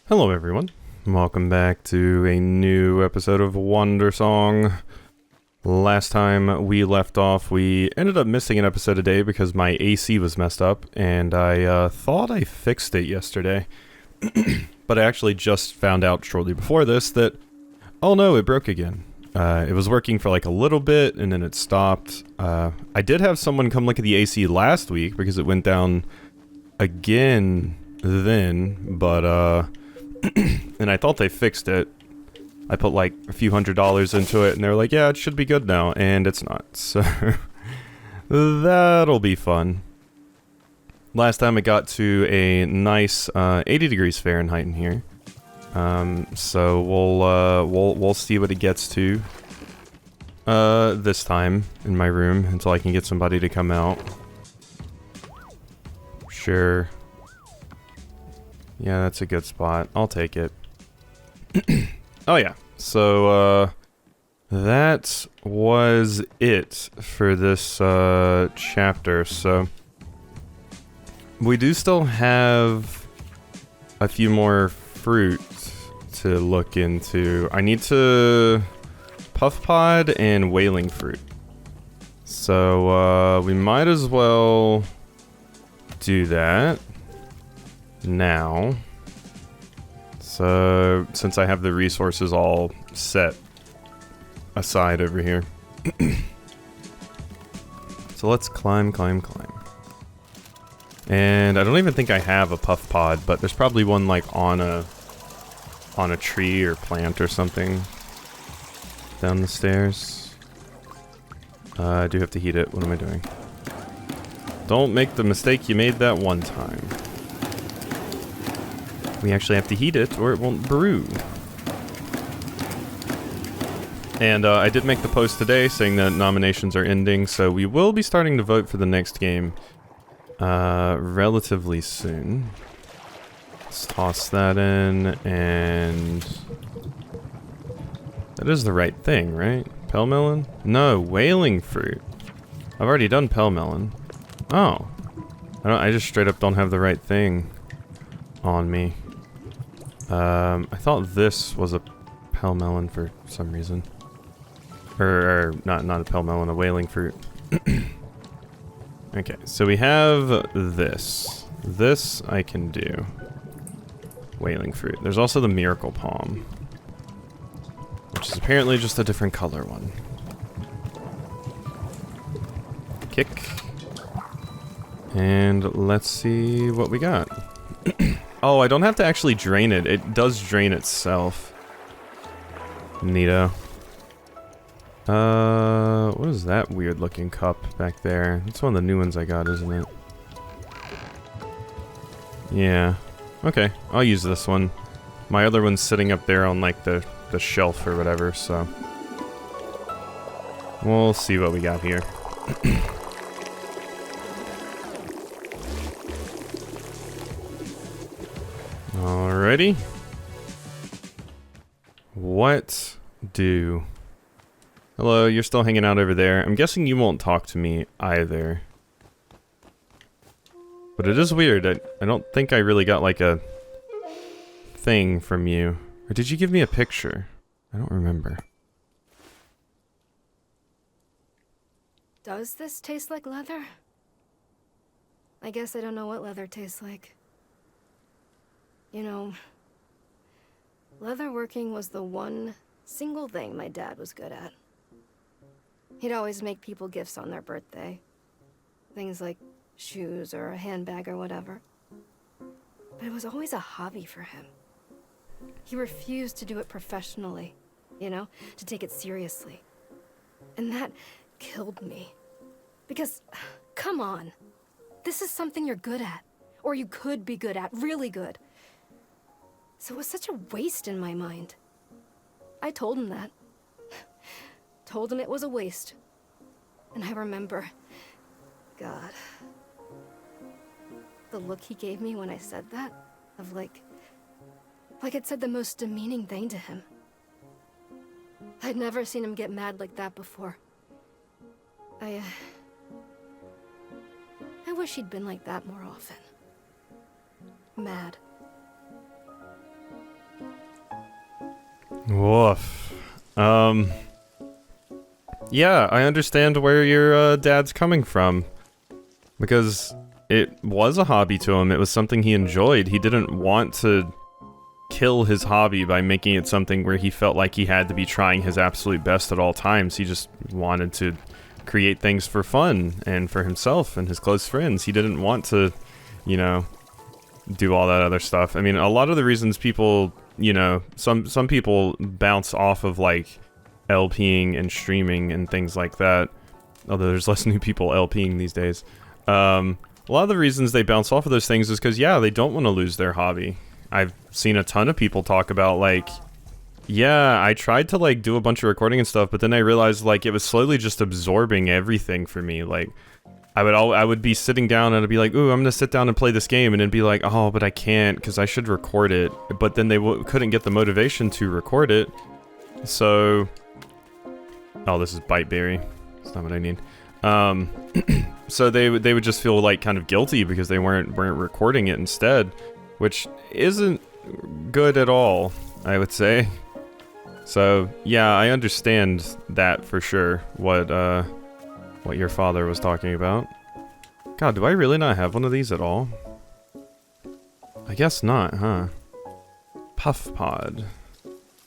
Hello everyone, welcome back to a new episode of Wandersong. Last time we left off, we ended up missing an episode today because my AC was messed up, and I thought I fixed it yesterday. But I actually just found out shortly before this that, oh no, it broke again. It was working for like a little bit, and then it stopped. I did have someone come look at the AC last week because it went down again then, but and I thought they fixed it. I put like a few $100s into it, and they're like, yeah, it should be good now, and it's not. So that'll be fun. Last time it got to a nice 80 degrees Fahrenheit in here. So we'll see what it gets to this time in my room until I can get somebody to come out. Sure. Yeah, that's a good spot. I'll take it. Oh yeah, so that was it for this chapter. So we do still have a few more fruit to look into. I need to puff pod and whaling fruit. So we might as well do that now. So, since I have the resources all set aside over here. So let's climb. And I don't even think I have a puff pod, but there's probably one like on a tree or plant or something down the stairs. I do have to heat it. What am I doing? Don't make the mistake you made that one time. We actually have to heat it or it won't brew. And I did make the post today saying that nominations are ending, so we will be starting to vote for the next game relatively soon. Let's toss that in, and that is the right thing, right? Pell melon? No, whaling fruit. I've already done pell melon. Oh. I just straight up don't have the right thing on me. I thought this was a pell melon for some reason. Or not a pell melon, a whaling fruit. Okay, so we have this. This I can do. Whaling fruit. There's also the miracle palm, which is apparently just a different color one. Kick. And let's see what we got. Oh, I don't have to actually drain it. It does drain itself. Neato. What is that weird looking cup back there? It's one of the new ones I got, isn't it? Yeah. Okay, I'll use this one. My other one's sitting up there on like the shelf or whatever, so we'll see what we got here. Alrighty. What do... Hello, you're still hanging out over there. I'm guessing you won't talk to me either. But it is weird. I don't think I really got like a thing from you. Or did you give me a picture? I don't remember. Does this taste like leather? I guess I don't know what leather tastes like. You know, leatherworking was the one single thing my dad was good at. He'd always make people gifts on their birthday. Things like shoes or a handbag or whatever. But it was always a hobby for him. He refused to do it professionally, you know, to take it seriously. And that killed me. Because, come on, this is something you're good at. Or you could be good at, really good. So it was such a waste in my mind. I told him that. Told him it was a waste. And I remember, God, the look he gave me when I said that, of like I'd said the most demeaning thing to him. I'd never seen him get mad like that before. I wish he'd been like that more often. Mad. Woof. Yeah, I understand where your dad's coming from. Because it was a hobby to him. It was something he enjoyed. He didn't want to kill his hobby by making it something where he felt like he had to be trying his absolute best at all times. He just wanted to create things for fun and for himself and his close friends. He didn't want to, you know, do all that other stuff. I mean, a lot of the reasons people, you know, some people bounce off of like LPing and streaming and things like that. Although there's less new people LPing these days. A lot of the reasons they bounce off of those things is because, yeah, they don't want to lose their hobby. I've seen a ton of people talk about, like, yeah, I tried to, like, do a bunch of recording and stuff, but then I realized, like, it was slowly just absorbing everything for me. Like, I would be sitting down and I'd be like, ooh, I'm gonna sit down and play this game, and then be like, oh, but I can't, because I should record it. But then they couldn't get the motivation to record it. So... Oh, this is Biteberry. That's not what I need. So they would just feel like kind of guilty because they weren't recording it instead, which isn't good at all, I would say. So yeah, I understand that for sure. What your father was talking about. God, do I really not have one of these at all? I guess not, huh? Puff Pod.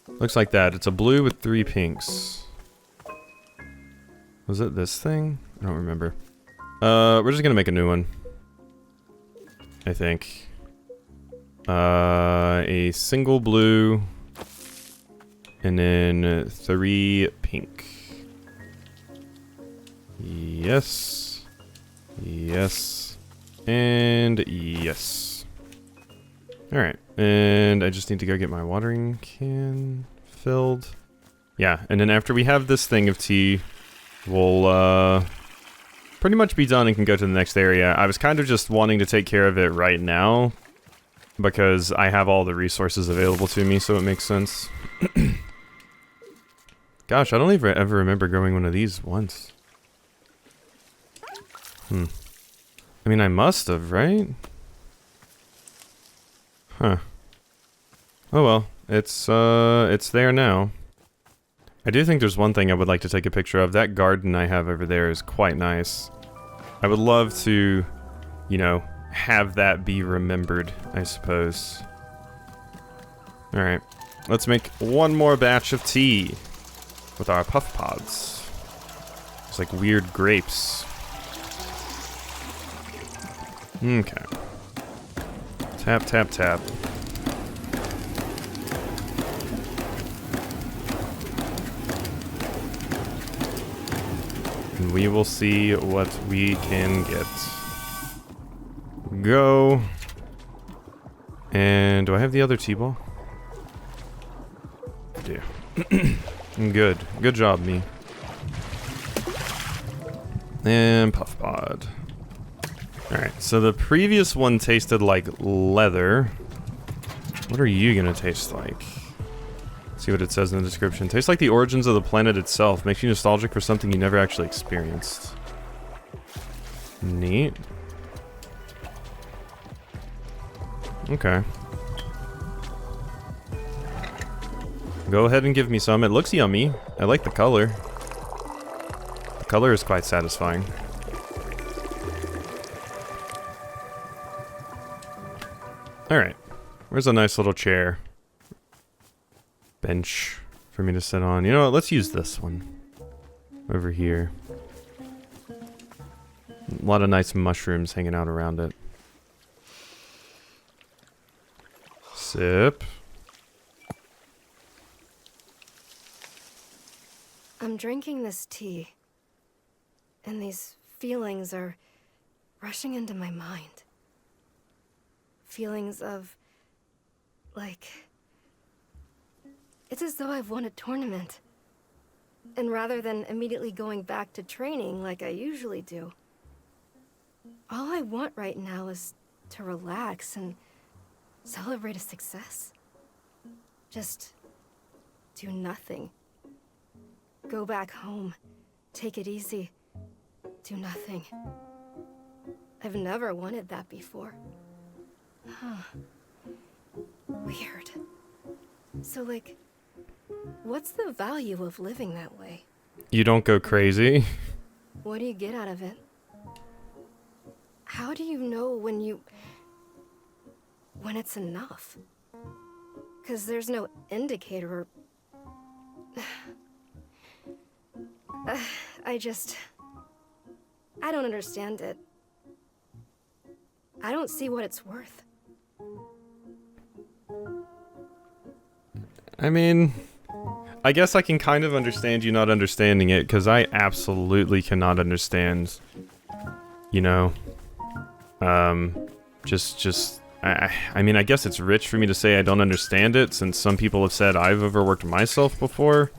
Looks like that. It's a blue with 3 pinks. Was it this thing? I don't remember. We're just gonna make a new one. I think. A single blue. And then 3 pink. Yes. Yes. And yes. Alright. And I just need to go get my watering can filled. Yeah, and then after we have this thing of tea, we'll, pretty much be done and can go to the next area. I was kind of just wanting to take care of it right now, because I have all the resources available to me, so it makes sense. Gosh, I don't even ever remember growing one of these once. I mean, I must have, right? Huh. Oh well, it's there now. I do think there's one thing I would like to take a picture of. That garden I have over there is quite nice. I would love to, you know, have that be remembered, I suppose. Alright, let's make one more batch of tea with our puff pods. It's like weird grapes. Okay. Tap, tap, tap. And we will see what we can get. Go. And do I have the other T-ball? I do. Good. Good job, me. And puff pod. Alright, so the previous one tasted like leather. What are you gonna taste like? See what it says in the description. Tastes like the origins of the planet itself. Makes you nostalgic for something you never actually experienced. Neat. Okay. Go ahead and give me some. It looks yummy. I like the color. The color is quite satisfying. Alright. Where's a nice little chair? Bench for me to sit on. You know what? Let's use this one. Over here. A lot of nice mushrooms hanging out around it. Sip. I'm drinking this tea, and these feelings are rushing into my mind. Feelings of, like, it's as though I've won a tournament. And rather than immediately going back to training like I usually do, all I want right now is to relax and celebrate a success. Just do nothing. Go back home, take it easy, do nothing. I've never wanted that before. Huh. Weird. So, like, What's the value of living that way? You don't go crazy. What do you get out of it? How do you know when it's enough? 'Cause there's no indicator or... I don't understand it. I don't see what it's worth. I mean, I guess I can kind of understand you not understanding it, because I absolutely cannot understand, you know, I mean, I guess it's rich for me to say I don't understand it, since some people have said I've overworked myself before,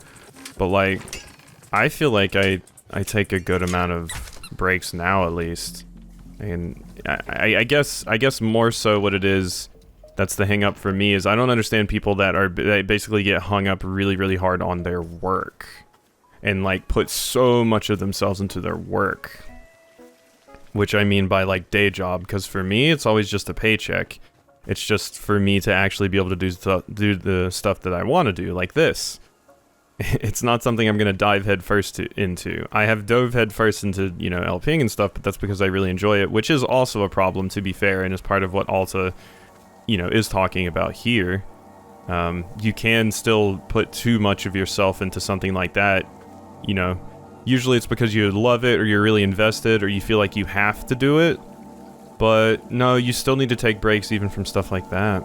but, like, I feel like I take a good amount of breaks now, at least, and I guess more so what it is, that's the hang up for me, is I don't understand people that basically get hung up really, really hard on their work, and, like, put so much of themselves into their work. Which I mean by, like, day job, because for me, it's always just a paycheck. It's just for me to actually be able to do the stuff that I want to do, like this. It's not something I'm going to dive head first into. I have dove head first into, you know, LPing and stuff, but that's because I really enjoy it, which is also a problem, to be fair, and is part of what Alta, you know, is talking about here. You can still put too much of yourself into something like that, you know. Usually it's because you love it, or you're really invested, or you feel like you have to do it. But no, you still need to take breaks even from stuff like that.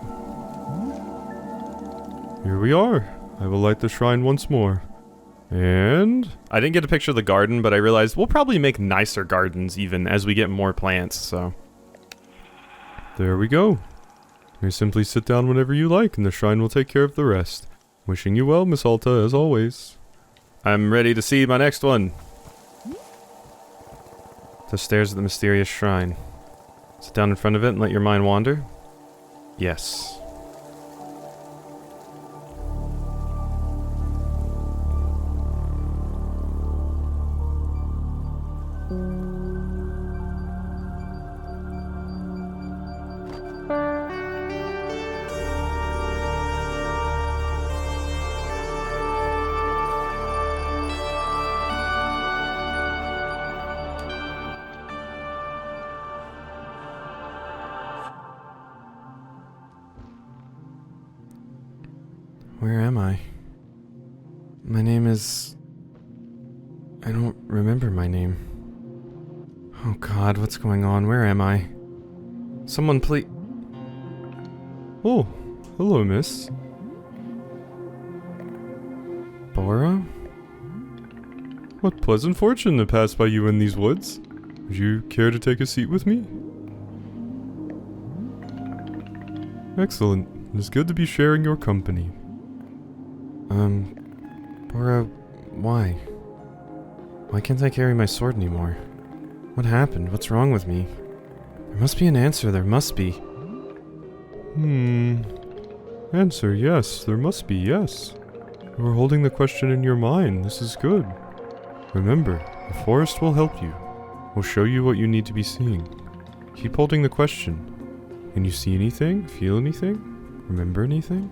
Here we are. I will light the shrine once more. And I didn't get a picture of the garden, but I realized we'll probably make nicer gardens even as we get more plants, so. There we go. You simply sit down whenever you like, and the shrine will take care of the rest. Wishing you well, Miss Alta, as always. I'm ready to see my next one. The stairs of the mysterious shrine. Sit down in front of it and let your mind wander. Yes. Where am I? My name is... I don't remember my name. Oh god, what's going on? Where am I? Someone please... Oh, hello, miss. Bora? What pleasant fortune to pass by you in these woods. Would you care to take a seat with me? Excellent. It is good to be sharing your company. Bora, why? Why can't I carry my sword anymore? What happened? What's wrong with me? There must be an answer, there must be. Answer, yes, there must be, yes. You are holding the question in your mind, this is good. Remember, the forest will help you. Will show you what you need to be seeing. Keep holding the question. Can you see anything? Feel anything? Remember anything?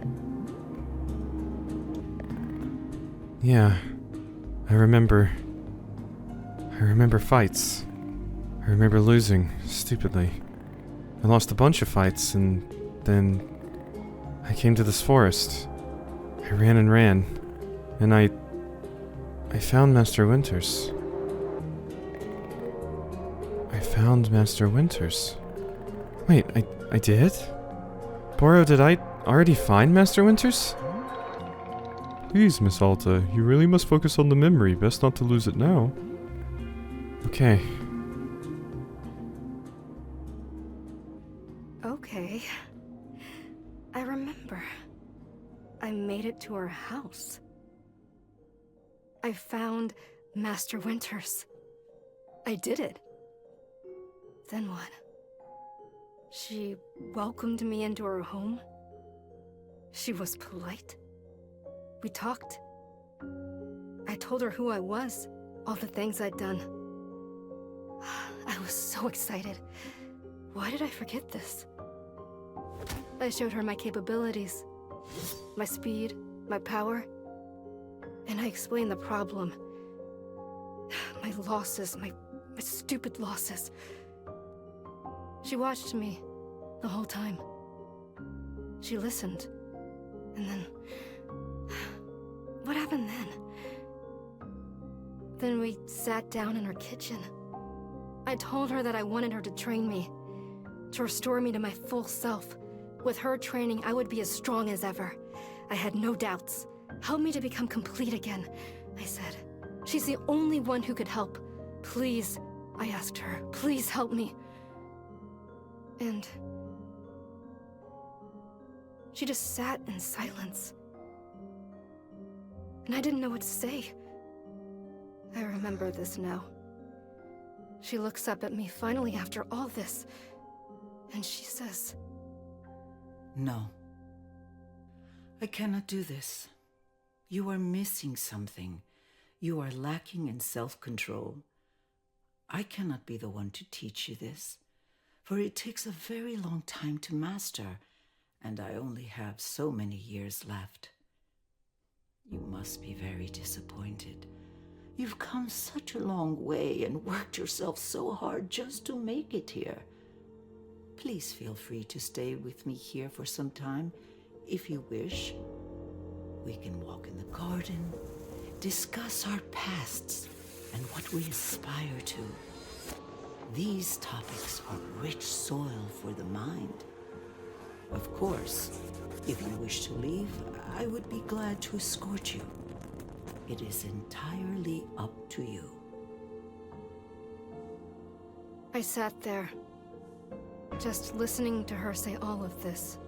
Yeah, I remember fights. I remember losing, stupidly. I lost a bunch of fights, and then I came to this forest. I ran and ran, and I found Master Winters. I found Master Winters. Wait, I did? Boro, did I already find Master Winters? Please, Miss Alta, you really must focus on the memory. Best not to lose it now. Okay. Okay. I remember. I made it to her house. I found Master Winters. I did it. Then what? She welcomed me into her home. She was polite. We talked. I told her who I was, all the things I'd done. I was so excited. Why did I forget this? I showed her my capabilities, my speed, my power. and I explained the problem. My losses, my stupid losses. She watched me the whole time. She listened. And then... what happened then? Then we sat down in her kitchen. I told her that I wanted her to train me, to restore me to my full self. With her training, I would be as strong as ever. I had no doubts. Help me to become complete again, I said. She's the only one who could help. Please, I asked her, please help me. And she just sat in silence. And I didn't know what to say. I remember this now. She looks up at me finally after all this, and she says, "No. I cannot do this. You are missing something. You are lacking in self-control. I cannot be the one to teach you this, for it takes a very long time to master, and I only have so many years left. You must be very disappointed. You've come such a long way and worked yourself so hard just to make it here. Please feel free to stay with me here for some time, if you wish. We can walk in the garden, discuss our pasts and what we aspire to. These topics are rich soil for the mind. Of course, if you wish to leave, I would be glad to escort you. It is entirely up to you." I sat there, just listening to her say all of this,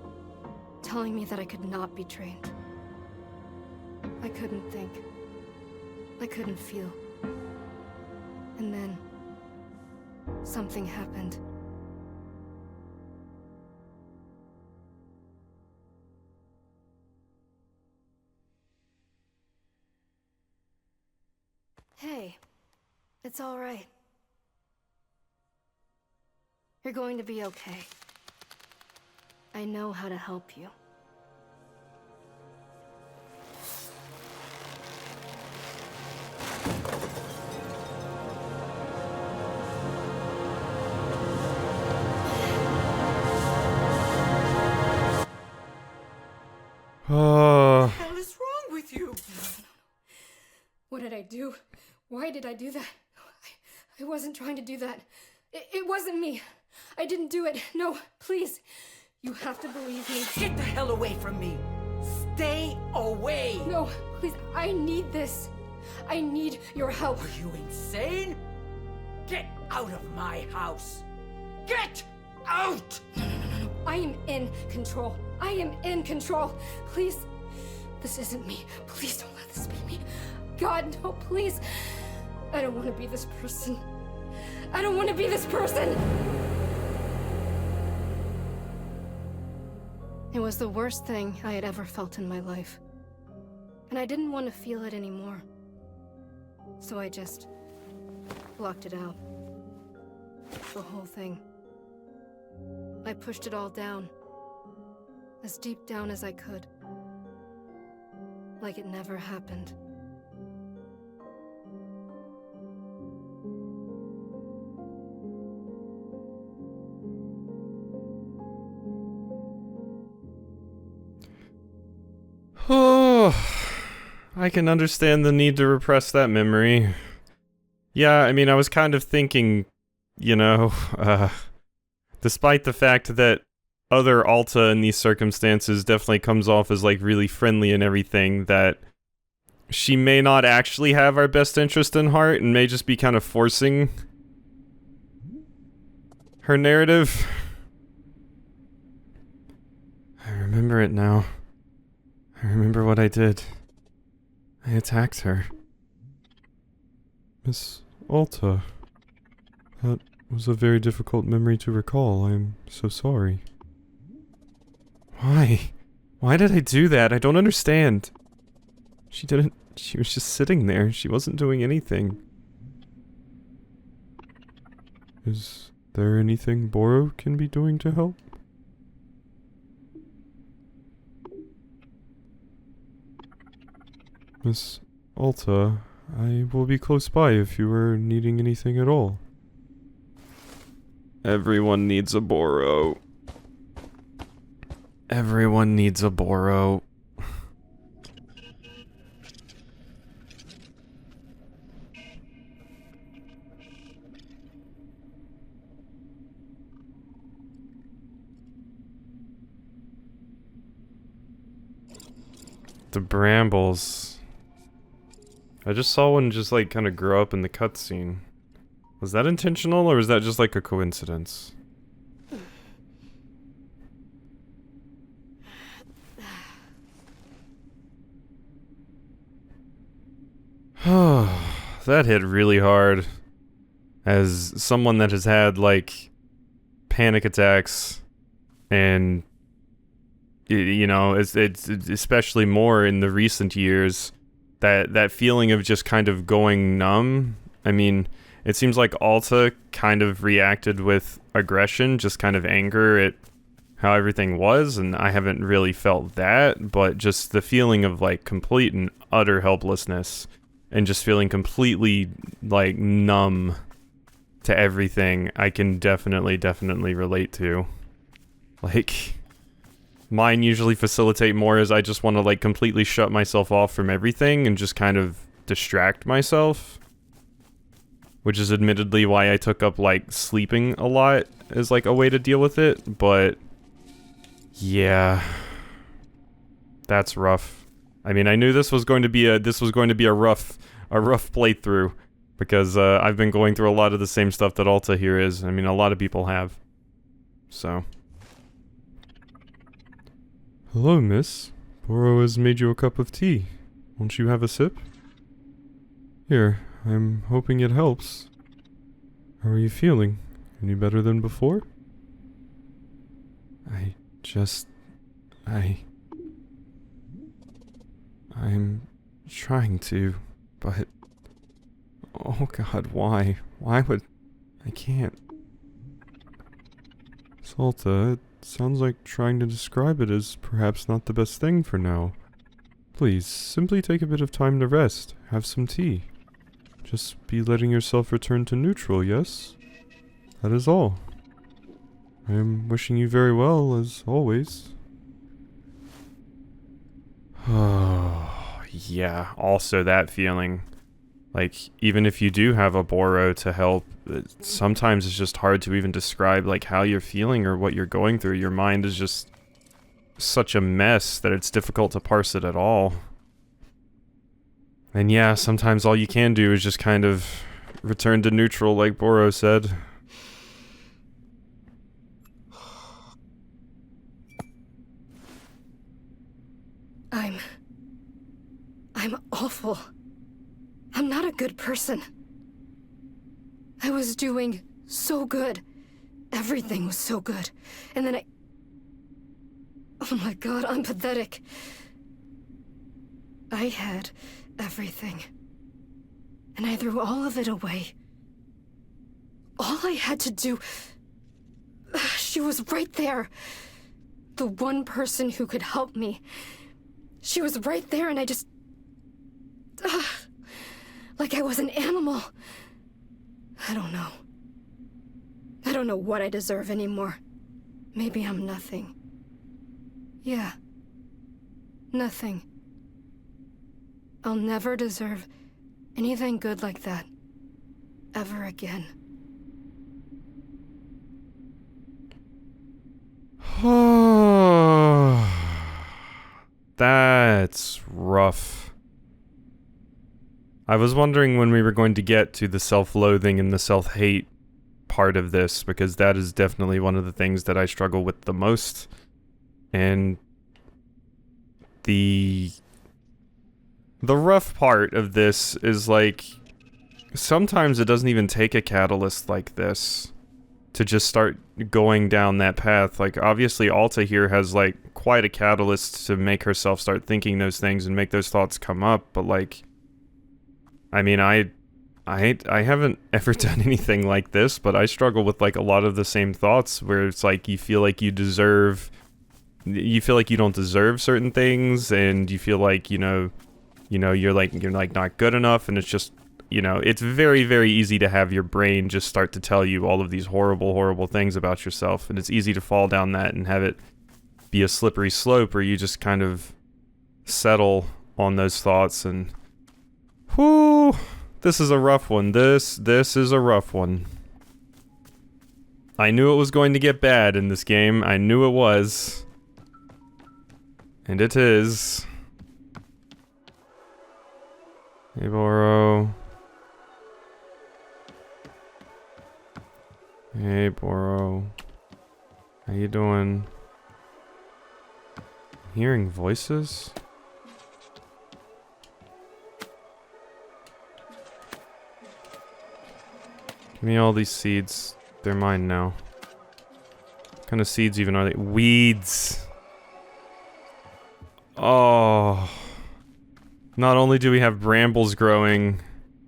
telling me that I could not be trained. I couldn't think. I couldn't feel. And then, something happened. Hey, it's all right. You're going to be okay. I know how to help you. What the hell is wrong with you? What did I do? Why did I do that? I wasn't trying to do that. It wasn't me. I didn't do it. No, please. You have to believe me. Get the hell away from me! Stay away! No, please. I need this. I need your help. Are you insane? Get out of my house! Get out! No. I am in control. I am in control. Please. This isn't me. Please don't let this be me. God, no, please. I don't want to be this person. I don't want to be this person! It was the worst thing I had ever felt in my life. And I didn't want to feel it anymore. So I just blocked it out. The whole thing. I pushed it all down. As deep down as I could. Like it never happened. Oh, I can understand the need to repress that memory. Yeah, I mean, I was kind of thinking, you know, despite the fact that other Alta in these circumstances definitely comes off as, like, really friendly and everything, that she may not actually have our best interest in heart and may just be kind of forcing her narrative. I remember it now. I remember what I did. I attacked her. Miss Alta. That was a very difficult memory to recall. I'm so sorry. Why? Why did I do that? I don't understand. She didn't... She was just sitting there. She wasn't doing anything. Is there anything Boro can be doing to help? Miss Alta, I will be close by if you are needing anything at all. Everyone needs a Boro. Everyone needs a Boro. The brambles. I just saw one just like kind of grow up in the cutscene. Was that intentional or was that just like a coincidence? That hit really hard. As someone that has had like panic attacks and you know, it's especially more in the recent years, that feeling of just kind of going numb. I mean, it seems like Alta kind of reacted with aggression, just kind of anger at how everything was, and I haven't really felt that, but just the feeling of like complete and utter helplessness and just feeling completely like numb to everything, I can definitely relate to. Like, mine usually facilitate more as I just want to like completely shut myself off from everything and just kind of distract myself. Which is admittedly why I took up like sleeping a lot as like a way to deal with it, but yeah. That's rough. I mean, I knew this was going to be a rough playthrough because I've been going through a lot of the same stuff that Alta here is. I mean, a lot of people have. So, hello, miss. Boro has made you a cup of tea. Won't you have a sip? Here, I'm hoping it helps. How are you feeling? Any better than before? I'm trying to, but... Oh god, why? Why would... I can't. Salta, it sounds like trying to describe it is perhaps not the best thing for now. Please, simply take a bit of time to rest. Have some tea. Just be letting yourself return to neutral, yes? That is all. I am wishing you very well, as always. Oh, yeah, also that feeling. Like, even if you do have a Boro to help, sometimes it's just hard to even describe, like, how you're feeling or what you're going through. Your mind is just such a mess that it's difficult to parse it at all. And yeah, sometimes all you can do is just kind of return to neutral, like Boro said. I'm awful. I'm not a good person. I was doing so good. Everything was so good. And then oh my god, I'm pathetic. I had everything. And I threw all of it away. All I had to do... She was right there. The one person who could help me. She was right there and I just... like I was an animal. I don't know. I don't know what I deserve anymore. Maybe I'm nothing. Yeah. Nothing. I'll never deserve anything good like that. Ever again. That's rough. I was wondering when we were going to get to the self-loathing and the self-hate part of this, because that is definitely one of the things that I struggle with the most. And the rough part of this is, like, sometimes it doesn't even take a catalyst like this to just start going down that path. Like, obviously Alta here has, like, quite a catalyst to make herself start thinking those things and make those thoughts come up, but, like, I mean, I haven't ever done anything like this, but I struggle with, like, a lot of the same thoughts where it's like you feel like you don't deserve certain things, and you feel like, you know, you know, you're like not good enough, and it's just, you know, it's very, very easy to have your brain just start to tell you all of these horrible, horrible things about yourself, and it's easy to fall down that and have it be a slippery slope where you just kind of settle on those thoughts. And whoo, this is a rough one. This is a rough one. I knew it was going to get bad in this game. I knew it was. And it is. Hey, Boro. Hey, Boro. How you doing? Hearing voices? Give me all these seeds. They're mine now. What kind of seeds even are they? Weeds! Oh. Not only do we have brambles growing...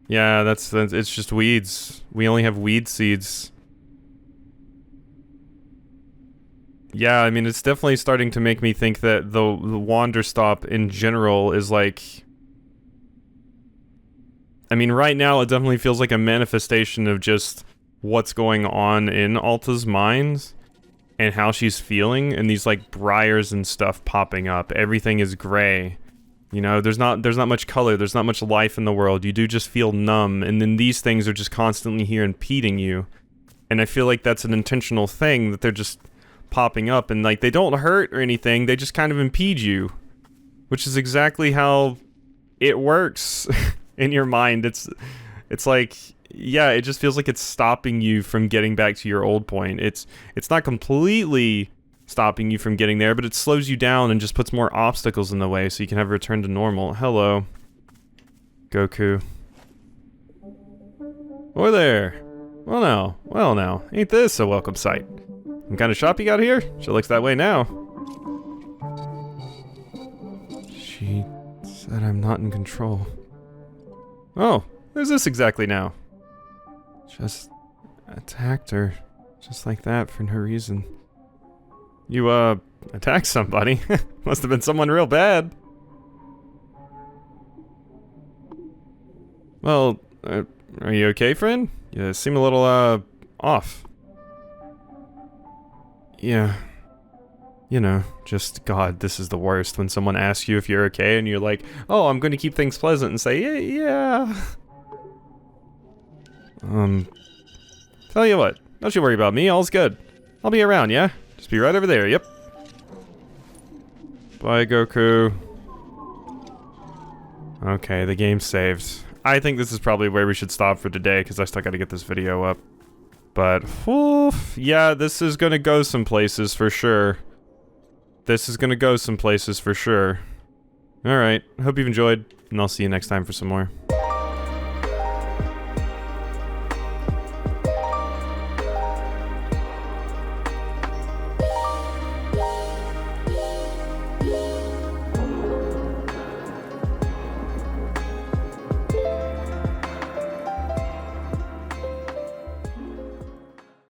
Yeah, that's it's just weeds. We only have weed seeds. Yeah, I mean, it's definitely starting to make me think that the Wanderstop in general is like... I mean, right now it definitely feels like a manifestation of just what's going on in Alta's mind and how she's feeling, and these like briars and stuff popping up. Everything is gray. You know, there's not much color, there's not much life in the world. You do just feel numb, and then these things are just constantly here impeding you. And I feel like that's an intentional thing, that they're just popping up, and like they don't hurt or anything, they just kind of impede you, which is exactly how it works in your mind. It's like, yeah, it just feels like it's stopping you from getting back to your old point. It's not completely stopping you from getting there, but it slows you down and just puts more obstacles in the way so you can have a return to normal. Hello, Goku. Or there. Well now, ain't this a welcome sight? What kind of shop you got here? She looks that way now. She said I'm not in control. Oh, who's this exactly now? Just attacked her. Just like that, for no reason. You, attacked somebody? Must have been someone real bad. Well, are you okay, friend? You seem a little, off. Yeah. You know, just, God, this is the worst when someone asks you if you're okay and you're like, oh, I'm gonna keep things pleasant and say, yeah. Tell you what, don't you worry about me, all's good. I'll be around, yeah? Just be right over there, yep. Bye, Goku. Okay, the game's saved. I think this is probably where we should stop for today, because I still gotta get this video up. But, yeah, this is gonna go some places for sure. This is gonna go some places for sure. Alright, hope you've enjoyed, and I'll see you next time for some more.